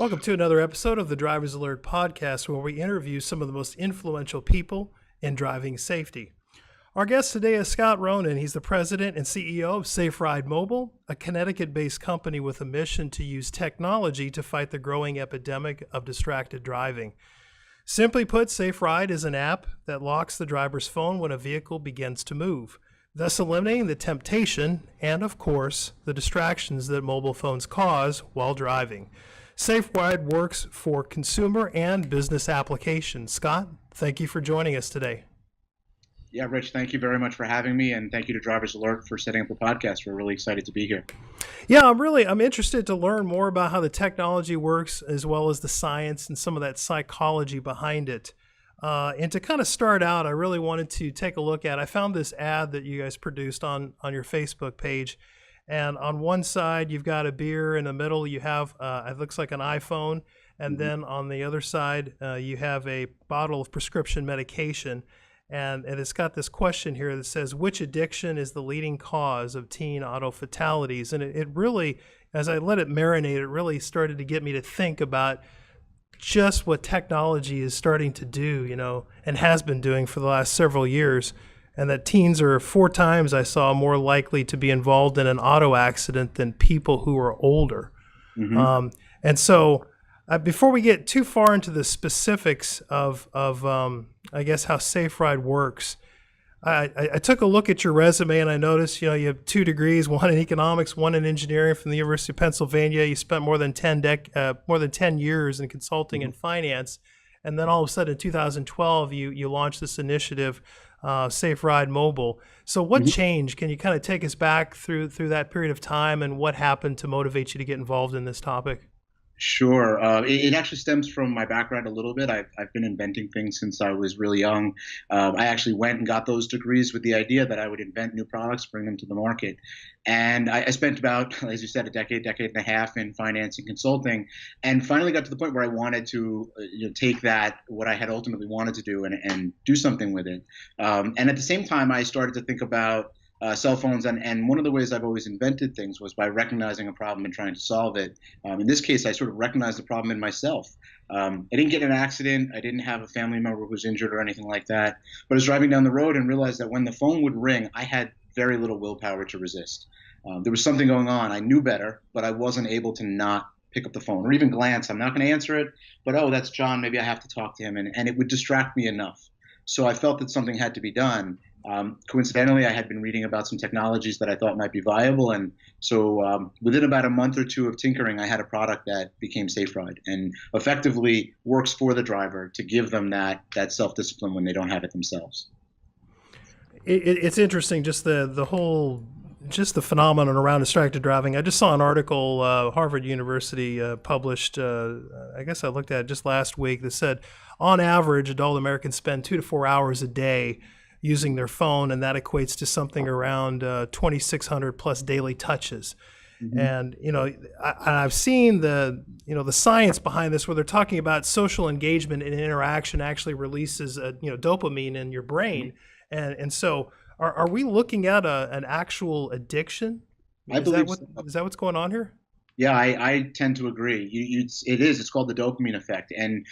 Welcome to another episode of the Driver's Alert podcast, where we interview some of the most influential people in driving safety. Our guest today is Scott Rownin. He's the president and CEO of SafeRide Mobile, a Connecticut-based company with a mission to use technology to fight the growing epidemic of distracted driving. Simply put, SafeRide is an app that locks the driver's phone when a vehicle begins to move, thus eliminating the temptation and, of course, the distractions that mobile phones cause while driving. SafeRide works for consumer and business applications. Scott, thank you for joining us today. Yeah, Rich, thank you very much for having me, and thank you to Drivers Alert for setting up the podcast. We're really excited to be here. Yeah, I'm interested to learn more about how the technology works, as well as the science and some of that psychology behind it. And to kind of start out, I really wanted to take a look at, I found this ad that you guys produced on your Facebook page. And on one side, you've got a beer. In the middle, you have, it looks like an iPhone. And then on the other side, you have a bottle of prescription medication. And it's got this question here that says, which addiction is the leading cause of teen auto fatalities? And it really, as I let it marinate, it really started to get me to think about just what technology is starting to do, and has been doing for the last several years. And that teens are 4 times, I saw, more likely to be involved in an auto accident than people who are older. And so before we get too far into the specifics of I guess, how SafeRide works, I took a look at your resume and I noticed, you have 2 degrees, one in economics, one in engineering from the University of Pennsylvania. You spent more than 10 years in consulting and finance. And then all of a sudden in 2012, you launched this initiative, SafeRide Mobile. So what changed? Can you kind of take us back through that period of time and what happened to motivate you to get involved in this topic? Sure. It actually stems from my background a little bit. I've been inventing things since I was really young. I actually went and got those degrees with the idea that I would invent new products, bring them to the market. And I spent about, as you said, a decade and a half in finance and consulting, and finally got to the point where I wanted to take that, what I had ultimately wanted to do, and do something with it. And at the same time, I started to think about cell phones, and one of the ways I've always invented things was by recognizing a problem and trying to solve it. In this case, I sort of recognized the problem in myself. I didn't get in an accident. I didn't have a family member who was injured or anything like that. But I was driving down the road and realized that when the phone would ring, I had very little willpower to resist. There was something going on. I knew better, but I wasn't able to not pick up the phone or even glance. I'm not going to answer it, but oh, that's John. Maybe I have to talk to him. And it would distract me enough. So I felt that something had to be done. Coincidentally, I had been reading about some technologies that I thought might be viable. And so within about a month or 2 of tinkering, I had a product that became SafeRide and effectively works for the driver to give them that self-discipline when they don't have it themselves. It's interesting, just the whole, just the phenomenon around distracted driving. I just saw an article Harvard University published, I guess I looked at it just last week, that said, on average, adult Americans spend 2 to 4 hours a day using their phone, and that equates to something around 2,600 plus daily touches. And I've seen the science behind this, where they're talking about social engagement and interaction actually releases dopamine in your brain, and so are we looking at an actual addiction? I believe Is that what's going on here? Yeah, I tend to agree. It's called the dopamine effect. And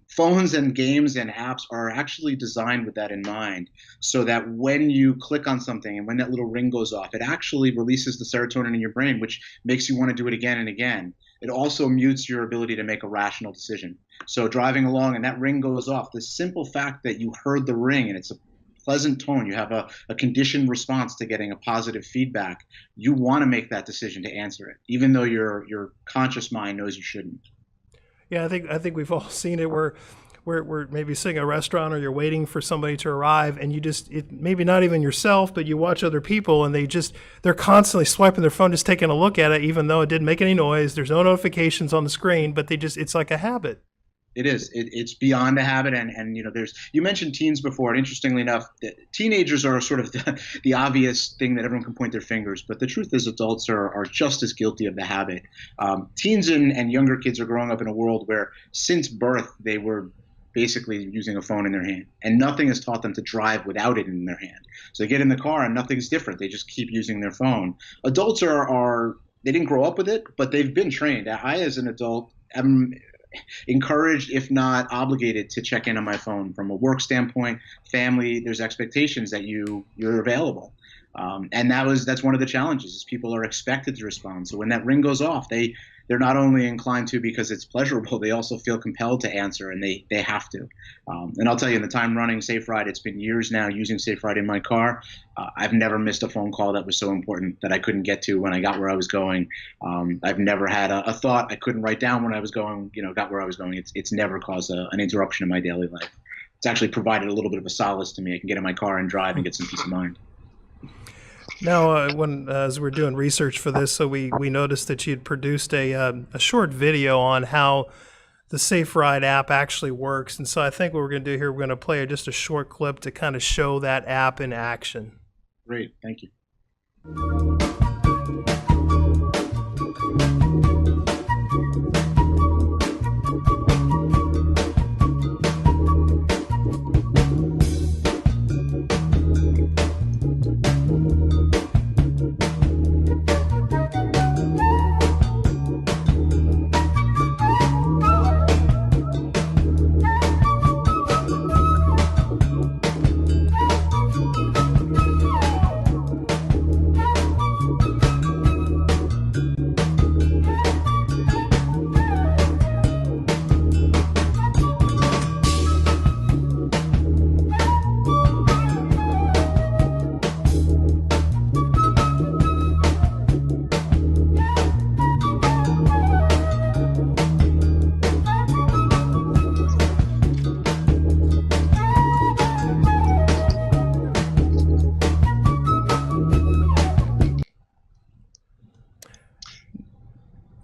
phones and games and apps are actually designed with that in mind, so that when you click on something and when that little ring goes off, it actually releases the serotonin in your brain, which makes you want to do it again and again. It also mutes your ability to make a rational decision. So driving along and that ring goes off, the simple fact that you heard the ring and it's a pleasant tone, you have a conditioned response to getting a positive feedback, you want to make that decision to answer it, even though your conscious mind knows you shouldn't. Yeah, I think we've all seen it where we're maybe sitting at a restaurant or you're waiting for somebody to arrive, and maybe not even yourself, but you watch other people and they're constantly swiping their phone, just taking a look at it, even though it didn't make any noise. There's no notifications on the screen, but it's like a habit. It is. It's beyond a habit, and you mentioned teens before, and interestingly enough, teenagers are sort of the obvious thing that everyone can point their fingers, but the truth is adults are just as guilty of the habit. Teens and younger kids are growing up in a world where since birth they were basically using a phone in their hand, and nothing has taught them to drive without it in their hand. So they get in the car and nothing's different. They just keep using their phone. Adults they didn't grow up with it, but they've been trained. I, as an adult, am encouraged, if not obligated, to check in on my phone. From a work standpoint, family, there's expectations that you're available. And that's one of the challenges is people are expected to respond. So when that ring goes off, they're not only inclined to because it's pleasurable, they also feel compelled to answer, and they have to. And I'll tell you, in the time running SafeRide, it's been years now using SafeRide in my car. I've never missed a phone call that was so important that I couldn't get to when I got where I was going. I've never had a thought I couldn't write down when I was going, got where I was going. It's never caused an interruption in my daily life. It's actually provided a little bit of a solace to me. I can get in my car and drive and get some peace of mind. Now, as we're doing research for this, so we noticed that you'd produced a short video on how the SafeRide app actually works. And so I think what we're going to do here, we're going to play just a short clip to kind of show that app in action. Great, thank you.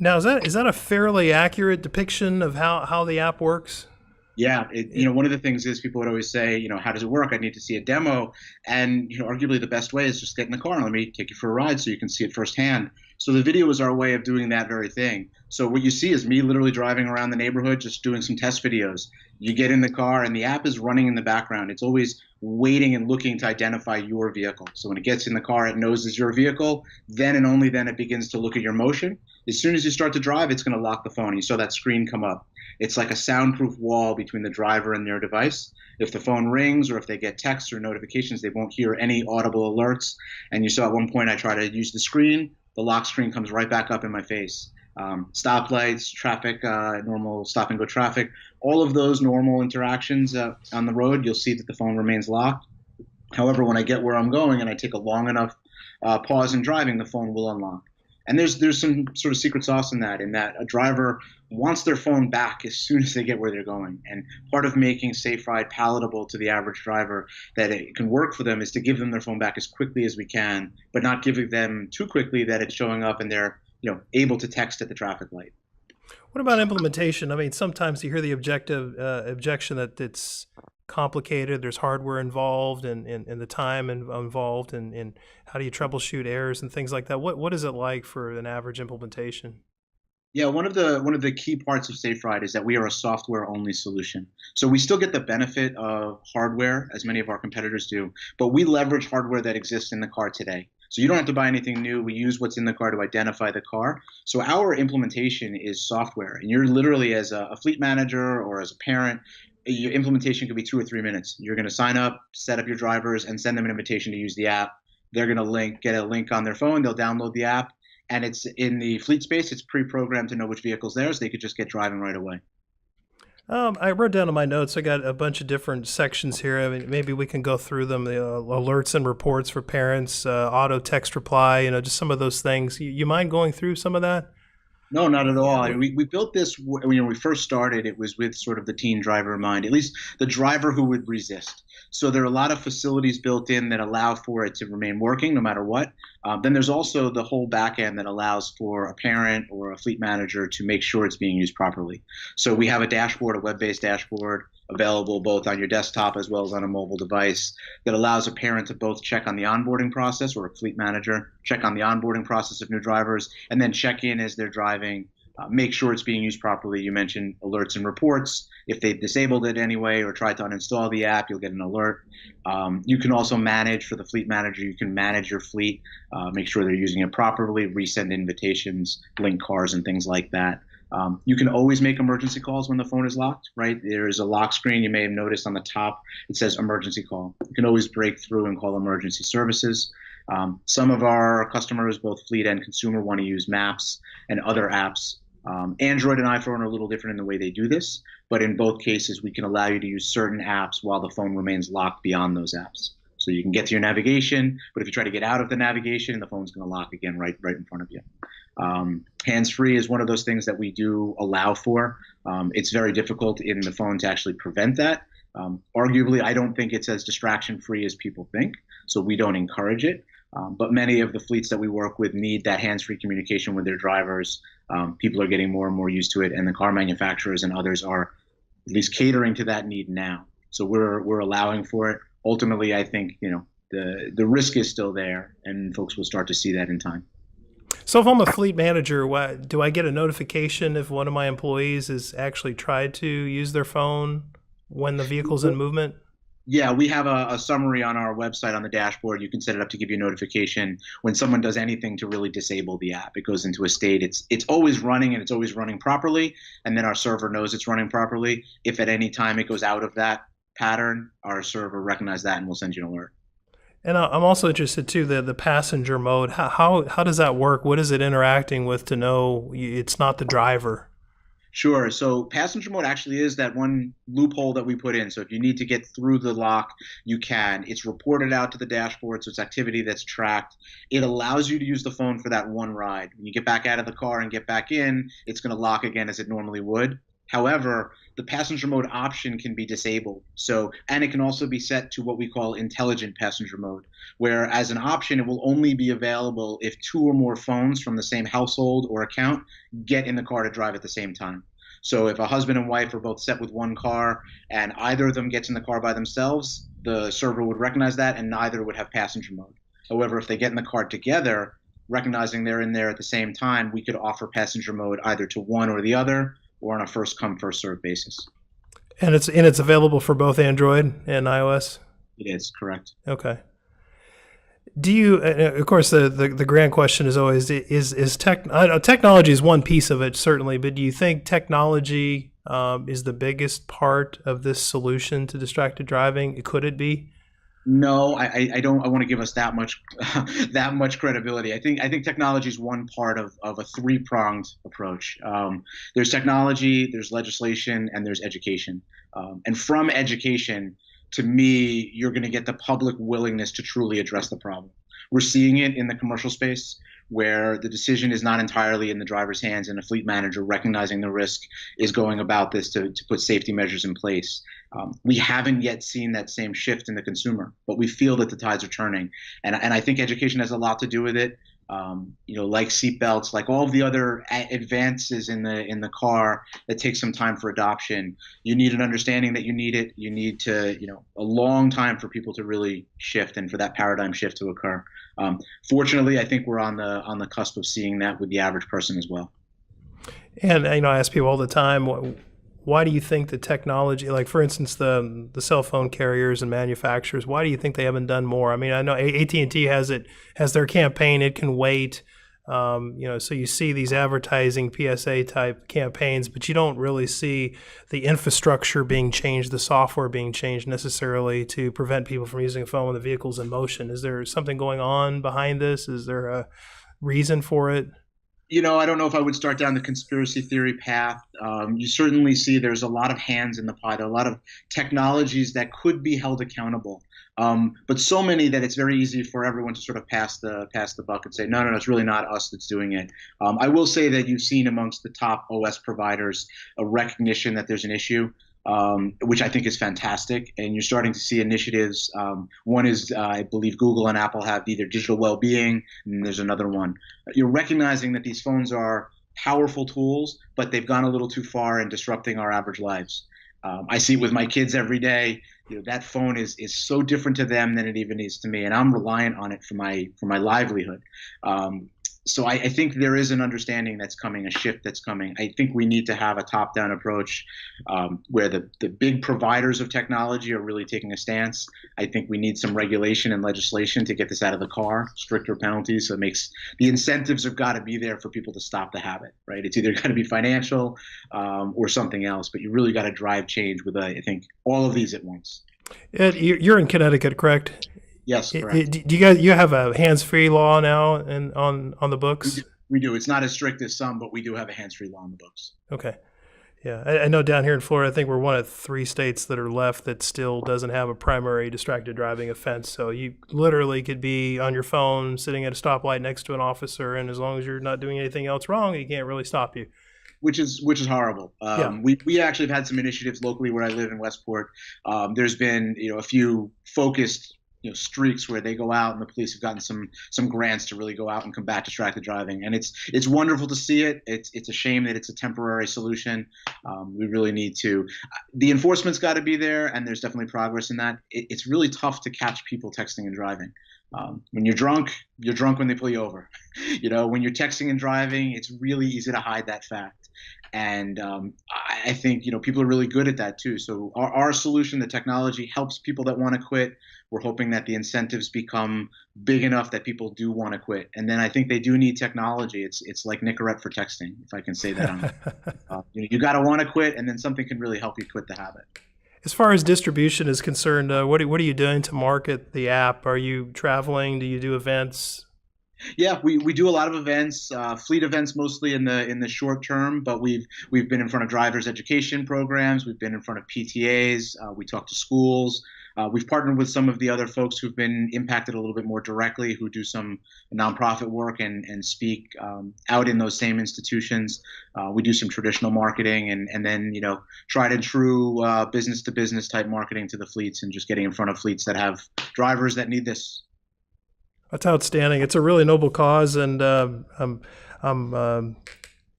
Now, is that a fairly accurate depiction of how the app works? Yeah, one of the things is people would always say, how does it work? I need to see a demo. And, arguably the best way is just get in the car and let me take you for a ride so you can see it firsthand. So the video is our way of doing that very thing. So what you see is me literally driving around the neighborhood, just doing some test videos. You get in the car and the app is running in the background. It's always waiting and looking to identify your vehicle. So when it gets in the car, it knows it's your vehicle. Then and only then it begins to look at your motion. As soon as you start to drive, it's going to lock the phone. You saw that screen come up. It's like a soundproof wall between the driver and their device. If the phone rings or if they get texts or notifications, they won't hear any audible alerts. And you saw at one point I try to use the screen. The lock screen comes right back up in my face. Stoplights, traffic, normal stop and go traffic, all of those normal interactions on the road, you'll see that the phone remains locked. However, when I get where I'm going and I take a long enough pause in driving, the phone will unlock. And there's some sort of secret sauce in that a driver wants their phone back as soon as they get where they're going. And part of making SafeRide palatable to the average driver, that it can work for them, is to give them their phone back as quickly as we can, but not giving them too quickly that it's showing up and they're able to text at the traffic light. What about implementation? I mean, sometimes you hear the objection that it's complicated, there's hardware involved and the time involved, and how do you troubleshoot errors and things like that? What is it like for an average implementation? Yeah, one of the key parts of SafeRide is that we are a software-only solution. So we still get the benefit of hardware, as many of our competitors do, but we leverage hardware that exists in the car today. So you don't have to buy anything new. We use what's in the car to identify the car. So our implementation is software, and you're literally, as a fleet manager or as a parent, your implementation could be 2 or 3 minutes. You're going to sign up, set up your drivers, and send them an invitation to use the app. They're going to get a link on their phone. They'll download the app. And it's in the fleet space, it's pre-programmed to know which vehicle's there, so they could just get driving right away. I wrote down in my notes, I got a bunch of different sections here. I mean, maybe we can go through them, the alerts and reports for parents, auto text reply, just some of those things. You mind going through some of that? No, not at all. We built this, when we first started, it was with sort of the teen driver in mind, at least the driver who would resist. So there are a lot of facilities built in that allow for it to remain working no matter what. Then there's also the whole back end that allows for a parent or a fleet manager to make sure it's being used properly. So we have a dashboard, a web-based dashboard, available both on your desktop as well as on a mobile device, that allows a parent to both check on the onboarding process, or a fleet manager check on the onboarding process of new drivers, and then check in as they're driving, make sure it's being used properly. You mentioned alerts and reports. If they disabled it anyway or tried to uninstall the app, you'll get an alert. You can also manage, for the fleet manager, you can manage your fleet, make sure they're using it properly, resend invitations, link cars, and things like that. You can always make emergency calls when the phone is locked, right? There is a lock screen. You may have noticed on the top, it says emergency call. You can always break through and call emergency services. Some of our customers, both fleet and consumer, want to use maps and other apps. Android and iPhone are a little different in the way they do this, but in both cases, we can allow you to use certain apps while the phone remains locked beyond those apps. So you can get to your navigation, but if you try to get out of the navigation, the phone's going to lock again right in front of you. Hands-free is one of those things that we do allow for. It's very difficult in the phone to actually prevent that. Arguably, I don't think it's as distraction-free as people think, so we don't encourage it. But many of the fleets that we work with need that hands-free communication with their drivers. People are getting more and more used to it, and the car manufacturers and others are at least catering to that need now. So we're allowing for it. Ultimately, I think the risk is still there, and folks will start to see that in time. So if I'm a fleet manager, do I get a notification if one of my employees has actually tried to use their phone when the vehicle's in movement? Yeah, we have a summary on our website on the dashboard. You can set it up to give you a notification when someone does anything to really disable the app. It goes into a state. It's always running, and it's always running properly, and then our server knows it's running properly. If at any time it goes out of that pattern, our server recognizes that and will send you an alert. And I'm also interested too, the passenger mode. How does that work? What is it interacting with to know it's not the driver? Sure. So passenger mode actually is that one loophole that we put in. So if you need to get through the lock, you can. It's reported out to the dashboard, so it's activity that's tracked. It allows you to use the phone for that one ride. When you get back out of the car and get back in, it's going to lock again as it normally would. However, the passenger mode option can be disabled. And it can also be set to what we call intelligent passenger mode, where as an option, it will only be available if two or more phones from the same household or account get in the car to drive at the same time. So if a husband and wife are both set with one car and either of them gets in the car by themselves, the server would recognize that and neither would have passenger mode. However, if they get in the car together, recognizing they're in there at the same time, we could offer passenger mode either to one or the other, or on a first come, first served basis. And it's available for both Android and iOS? It is, correct. Okay. Do you, of course, the grand question is always, technology is one piece of it, certainly, but do you think technology is the biggest part of this solution to distracted driving? Could it be? No, I don't. I want to give us that much credibility. I think technology is one part of a three-pronged approach. There's technology, there's legislation, and there's education. And from education, to me, you're going to get the public willingness to truly address the problem. We're seeing it in the commercial space, where the decision is not entirely in the driver's hands, and a fleet manager recognizing the risk is going about this to put safety measures in place. We haven't yet seen that same shift in the consumer, but we feel that the tides are turning. And I think education has a lot to do with it. Like seatbelts, like all of the other advances in the car that take some time for adoption. You need an understanding that you need it. You need to, a long time for people to really shift and for that paradigm shift to occur. Fortunately, I think we're on the cusp of seeing that with the average person as well. And I ask people all the time, why do you think the technology, like for instance, the cell phone carriers and manufacturers, why do you think they haven't done more? I mean, I know AT&T has their campaign, It Can Wait. So you see these advertising PSA type campaigns, but you don't really see the infrastructure being changed, the software being changed necessarily to prevent people from using a phone when the vehicle's in motion. Is there something going on behind this? Is there a reason for it? I don't know if I would start down the conspiracy theory path. You certainly see there's a lot of hands in the pie. There are a lot of technologies that could be held accountable, but so many that it's very easy for everyone to sort of pass the buck and say, no, it's really not us that's doing it. I will say that you've seen amongst the top OS providers a recognition that there's an issue. Which I think is fantastic. And you're starting to see initiatives. One is, I believe Google and Apple have either digital well-being, and there's another one. You're recognizing that these phones are powerful tools, but they've gone a little too far in disrupting our average lives. I see it with my kids every day. That phone is so different to them than it even is to me, and I'm reliant on it for my livelihood. So I think there is an understanding that's coming, a shift that's coming. I think we need to have a top-down approach where the big providers of technology are really taking a stance. I think we need some regulation and legislation to get this out of the car, stricter penalties. So it makes the incentives have got to be there for people to stop the habit, right? It's either got to be financial or something else, but you really got to drive change with, I think, all of these at once. Ed, you're in Connecticut, correct? Yes, correct. Do you have a hands-free law now and on the books? We do. It's not as strict as some, but we do have a hands-free law in the books. Okay. Yeah, I know down here in Florida, I think we're one of 3 states that are left that still doesn't have a primary distracted driving offense. So you literally could be on your phone sitting at a stoplight next to an officer, and as long as you're not doing anything else wrong, he can't really stop you. Which is horrible. We actually have had some initiatives locally where I live in Westport. There's been a few focused streaks where they go out and the police have gotten some grants to really go out and combat distracted driving, and it's wonderful to see it. It's a shame that it's a temporary solution. We really need to. The enforcement's got to be there, and there's definitely progress in that. It's really tough to catch people texting and driving. When you're drunk when they pull you over. When you're texting and driving, it's really easy to hide that fact. And I think people are really good at that too. So our solution, the technology, helps people that want to quit. We're hoping that the incentives become big enough that people do want to quit. And then I think they do need technology. It's like Nicorette for texting, if I can say that. You got to want to quit, and then something can really help you quit the habit. As far as distribution is concerned, what are you doing to market the app? Are you traveling? Do you do events? Yeah, we do a lot of events, fleet events mostly in the short term, but we've been in front of drivers' education programs. We've been in front of PTAs. We talk to schools. We've partnered with some of the other folks who've been impacted a little bit more directly, who do some nonprofit work and speak out in those same institutions. We do some traditional marketing and then tried and true business to business type marketing to the fleets, and just getting in front of fleets that have drivers that need this. That's outstanding. It's a really noble cause, and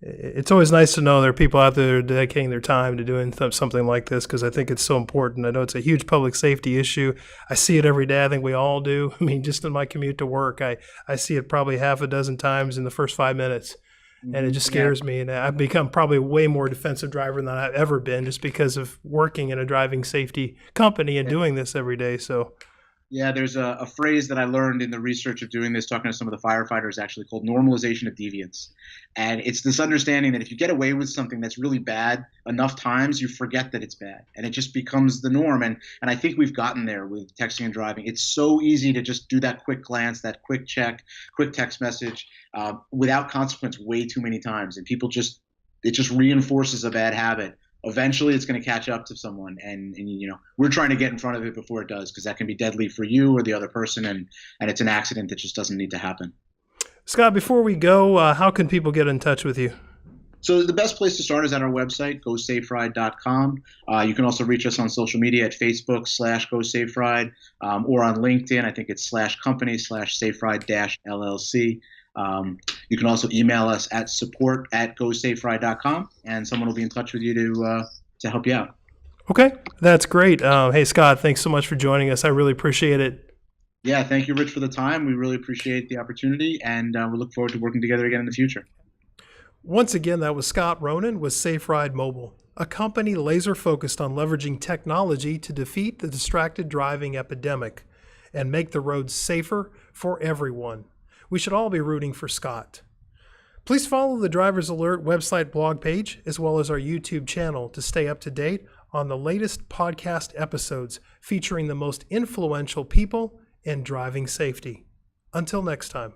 it's always nice to know there are people out there dedicating their time to doing something like this, because I think it's so important. I know it's a huge public safety issue. I see it every day. I think we all do. I mean, just in my commute to work, I see it probably half a dozen times in the first 5 minutes, and it just scares me. And I've become probably a way more defensive driver than I've ever been, just because of working in a driving safety company and doing this every day. So. Yeah, there's a phrase that I learned in the research of doing this, talking to some of the firefighters, actually, called normalization of deviance. And it's this understanding that if you get away with something that's really bad enough times, you forget that it's bad, and it just becomes the norm. And I think we've gotten there with texting and driving. It's so easy to just do that quick glance, that quick check, quick text message without consequence way too many times. And it just reinforces a bad habit. Eventually it's going to catch up to someone, and we're trying to get in front of it before it does, because that can be deadly for you or the other person, and it's an accident that just doesn't need to happen. Scott, before we go, how can people get in touch with you? So the best place to start is at our website, GoSafeRide.com. You can also reach us on social media at Facebook /GoSafeRide or on LinkedIn. I think it's /company/SafeRide-LLC. You can also email us at support@GoSafeRide.com, and someone will be in touch with you to help you out. Okay, that's great. Hey, Scott, thanks so much for joining us. I really appreciate it. Yeah, thank you, Rich, for the time. We really appreciate the opportunity, and we look forward to working together again in the future. Once again, that was Scott Rownin with SafeRide Mobile, a company laser focused on leveraging technology to defeat the distracted driving epidemic and make the roads safer for everyone. We should all be rooting for Scott. Please follow the Driver's Alert website blog page, as well as our YouTube channel, to stay up to date on the latest podcast episodes featuring the most influential people in driving safety. Until next time.